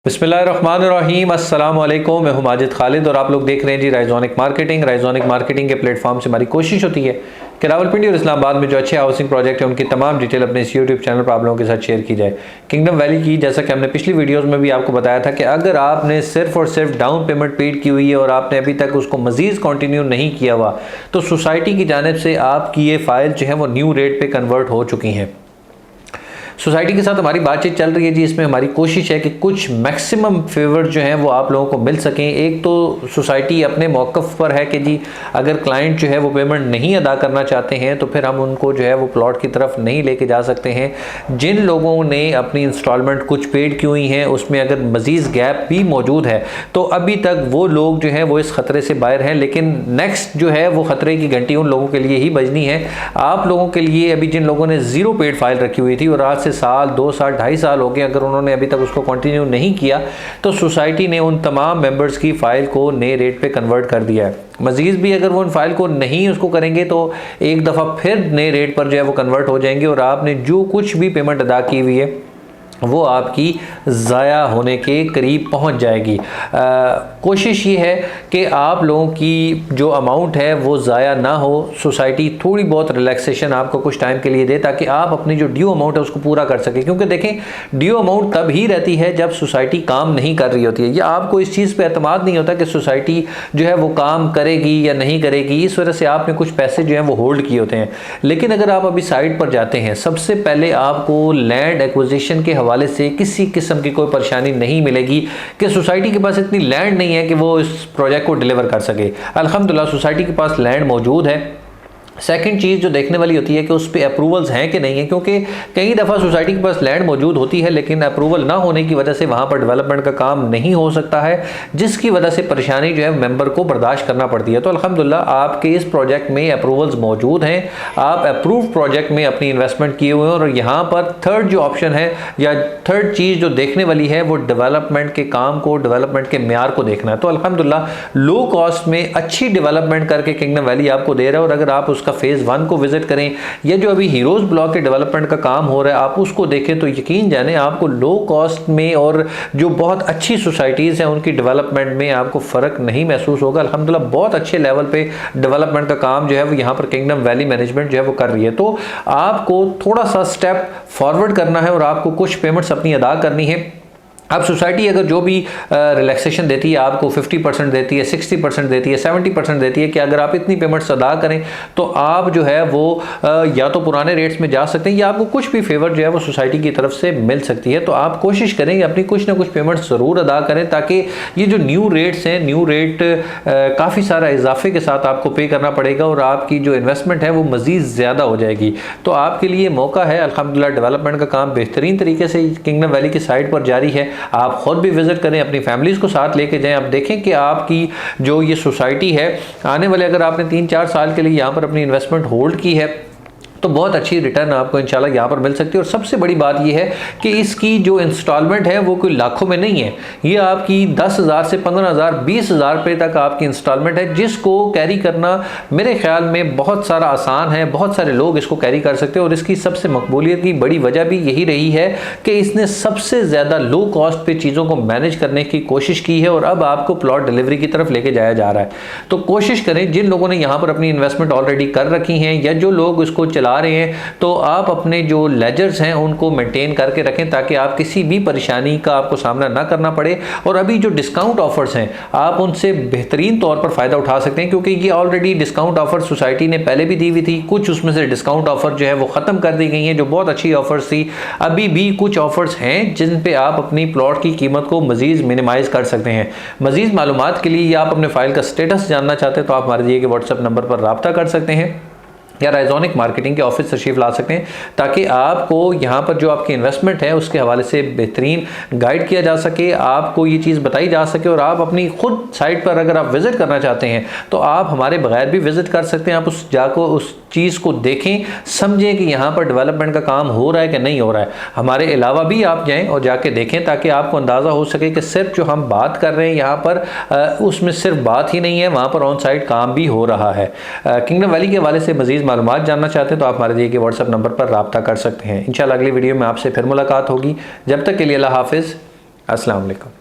बिस्मिल्लाहिर्रहमानिर्रहीम अस्सलाम वालेकुम। मैं हूं माजिद खालिद और आप लोग देख रहे हैं जी राइजोनिक मार्केटिंग। राइजोनिक मार्केटिंग के प्लेटफॉर्म से हमारी कोशिश होती है कि रावलपिंडी और इस्लामाबाद में जो अच्छे हाउसिंग प्रोजेक्ट है उनकी तमाम डिटेल अपने इस यूट्यूब चैनल पर आप लोगों के साथ शेयर की जाए। किंगडम वैली की, जैसा कि हमने पिछली वीडियोज़ में भी आपको बताया था कि अगर आपने सिर्फ और सिर्फ डाउन पेमेंट पेड की हुई है और आपने अभी तक उसको मजीद कंटिन्यू नहीं किया हुआ तो सोसाइटी की जानिब से आपकी ये फाइल जो है वो न्यू रेट पर कन्वर्ट हो चुकी हैं। सोसाइटी के साथ हमारी बातचीत चल रही है जी। इसमें हमारी कोशिश है कि कुछ मैक्सिमम फेवर जो हैं वो आप लोगों को मिल सकें। एक तो सोसाइटी अपने मौक़िफ़ पर है कि जी अगर क्लाइंट जो है वो पेमेंट नहीं अदा करना चाहते हैं तो फिर हम उनको जो है वो प्लॉट की तरफ नहीं लेके जा सकते हैं। जिन लोगों ने अपनी इंस्टॉलमेंट कुछ पेड की हुई हैं उसमें अगर मज़ीद गैप भी मौजूद है तो अभी तक वो लोग जो हैं वो इस ख़तरे से बाहर हैं। लेकिन नेक्स्ट जो है वो ख़तरे की घंटी उन लोगों के लिए ही बजनी है। आप लोगों के लिए अभी जिन लोगों ने ज़ीरो पेड फाइल रखी हुई थी और आज साल 2 साल 2.5 साल हो गए, अगर उन्होंने अभी तक उसको कंटिन्यू नहीं किया तो सोसाइटी ने उन तमाम मेंबर्स की फ़ाइल को नए रेट पे कन्वर्ट कर दिया है। मज़ीद भी अगर वो उन फाइल को नहीं उसको करेंगे तो एक दफ़ा फिर नए रेट पर जो है वो कन्वर्ट हो जाएंगे और आपने जो कुछ भी पेमेंट अदा की हुई है वो आपकी ज़ाया होने के करीब पहुंच जाएगी। कोशिश ये है कि आप लोगों की जो अमाउंट है वो ज़ाया ना हो। सोसाइटी थोड़ी बहुत रिलैक्सेशन आपको कुछ टाइम के लिए दे ताकि आप अपनी जो ड्यू अमाउंट है उसको पूरा कर सकें। क्योंकि देखें, ड्यू अमाउंट तब ही रहती है जब सोसाइटी काम नहीं कर रही होती है या आपको इस चीज़ पर एतमाद नहीं होता कि सोसाइटी जो है वो काम करेगी या नहीं करेगी। इस वजह से आपने कुछ पैसे जो हैं वो होल्ड किए होते हैं। लेकिन अगर आप अभी साइड पर जाते हैं, सबसे पहले आपको लैंड एक्विजिशन के वाले से किसी किस्म की कोई परेशानी नहीं मिलेगी कि सोसाइटी के पास इतनी लैंड नहीं है कि वो इस प्रोजेक्ट को डिलीवर कर सके। अल्हम्दुलिल्लाह सोसाइटी के पास लैंड मौजूद है। सेकंड चीज़ जो देखने वाली होती है कि उस पर अप्रूवल्स हैं कि नहीं है, क्योंकि कई दफ़ा सोसाइटी के पास लैंड मौजूद होती है लेकिन अप्रूवल ना होने की वजह से वहाँ पर डेवलपमेंट का काम नहीं हो सकता है, जिसकी वजह से परेशानी जो है मेंबर को बर्दाश्त करना पड़ती है। तो अल्हम्दुलिल्लाह आपके इस प्रोजेक्ट में अप्रूवल्स मौजूद हैं, आप अप्रूव प्रोजेक्ट में अपनी इन्वेस्टमेंट किए हुए हैं। और यहाँ पर थर्ड जो ऑप्शन है या थर्ड चीज़ जो देखने वाली है वो डेवलपमेंट के काम को, डेवलपमेंट के म्यार को देखना है। तो अल्हम्दुलिल्लाह लो कॉस्ट में अच्छी डेवलपमेंट करके किंगडम वैली आपको दे रहा है। और अगर आप उसका फेज़ 1 को विजिट करें या जो अभी हीरोज ब्लॉक के डेवलपमेंट का काम हो रहा है आप उसको देखें तो यकीन जाने आपको लो कॉस्ट में और जो बहुत अच्छी सोसाइटीज़ हैं उनकी डेवलपमेंट में आपको फ़र्क नहीं महसूस होगा। अल्हम्दुलिल्लाह बहुत अच्छे लेवल पे डेवलपमेंट का काम जो है वो यहाँ पर किंगडम वैली मैनेजमेंट जो है वो कर रही है। तो आपको थोड़ा सा स्टेप फॉरवर्ड करना है और आपको कुछ पेमेंट्स अपनी अदा करनी है। अब सोसाइटी अगर जो भी रिलैक्सेशन देती है आपको 50% देती है, 60% देती है, 70% देती है कि अगर आप इतनी पेमेंट्स अदा करें तो आप जो है वो या तो पुराने रेट्स में जा सकते हैं या आपको कुछ भी फेवर जो है वो सोसाइटी की तरफ से मिल सकती है। तो आप कोशिश करें अपनी कुछ ना कुछ पेमेंट्स ज़रूर अदा करें ताकि ये जो न्यू रेट्स हैं, न्यू रेट काफ़ी सारा इजाफे के साथ आपको पे करना पड़ेगा और आपकी जो इन्वेस्टमेंट है वो मज़ीद ज़्यादा हो जाएगी। तो आपके लिए मौका है। अल्हम्दुलिल्लाह डेवलपमेंट का काम बेहतरीन तरीके से किंगडम वैली की साइट पर जारी है। आप खुद भी विजिट करें, अपनी फैमिलीज को साथ लेके जाएं। आप देखें कि आपकी जो ये सोसाइटी है आने वाले, अगर आपने 3-4 साल के लिए यहाँ पर अपनी इन्वेस्टमेंट होल्ड की है तो बहुत अच्छी रिटर्न आपको इंशाल्लाह यहाँ पर मिल सकती है। और सबसे बड़ी बात यह है कि इसकी जो इंस्टॉलमेंट है वो कोई लाखों में नहीं है, ये आपकी 10,000 से 15,000 20,000 रुपये तक आपकी इंस्टॉलमेंट है, जिसको कैरी करना मेरे ख्याल में बहुत सारा आसान है। बहुत सारे लोग इसको कैरी कर सकते हैं और इसकी सबसे मकबूलियत की बड़ी वजह भी यही रही है कि इसने सबसे ज़्यादा लो कॉस्ट पे चीज़ों को मैनेज करने की कोशिश की है और अब आपको प्लॉट डिलीवरी की तरफ लेके जाया जा रहा है। तो कोशिश करें, जिन लोगों ने यहाँ पर अपनी इन्वेस्टमेंट ऑलरेडी कर रखी हैं या जो लोग इसको चला रहे हैं, तो आप अपने जो लेजर्स हैं उनको मेंटेन करके रखें ताकि आप किसी भी परेशानी का आपको सामना ना करना पड़े। और अभी जो डिस्काउंट ऑफर्स हैं आप उनसे बेहतरीन तौर पर फ़ायदा उठा सकते हैं, क्योंकि ये ऑलरेडी डिस्काउंट ऑफर सोसाइटी ने पहले भी दी हुई थी। कुछ उसमें से डिस्काउंट ऑफर जो है वो ख़त्म कर दी गई हैं जो बहुत अच्छी ऑफर्स थी। अभी भी कुछ ऑफर्स हैं जिन पे आप अपनी प्लॉट की कीमत को मज़ीद मिनिमाइज़ कर सकते हैं। मज़ीद मालूमात के लिए या आप अपने फाइल का स्टेटस जानना चाहते हैं तो आप हमारे दिए गए व्हाट्सएप नंबर पर रब्ता कर सकते हैं या राइजोनिक मार्केटिंग के ऑफिस तशरीफ ला सकते हैं ताकि आपको यहाँ पर जो आपकी इन्वेस्टमेंट है उसके हवाले से बेहतरीन गाइड किया जा सके, आपको ये चीज़ बताई जा सके। और आप अपनी खुद साइट पर अगर आप विज़िट करना चाहते हैं तो आप हमारे बगैर भी विज़िट कर सकते हैं। आप उस चीज़ को देखें, समझें कि यहाँ पर डेवलपमेंट का काम हो रहा है कि नहीं हो रहा है। हमारे अलावा भी आप जाएँ और जाके देखें ताकि आपको अंदाज़ा हो सके कि सिर्फ जो हम बात कर रहे हैं यहाँ पर उसमें सिर्फ बात ही नहीं है, वहाँ पर ऑन साइट काम भी हो रहा है। किंगडम वैली के हवाले से मज़ीद मालूमात जानना चाहते हैं तो आप हमारे दिए गए व्हाट्सएप नंबर पर रब्ता कर सकते हैं। इंशाल्लाह अगली वीडियो में आपसे फिर मुलाकात होगी। जब तक के लिए अल्लाह हाफिज़, अस्सलाम वालेकुम।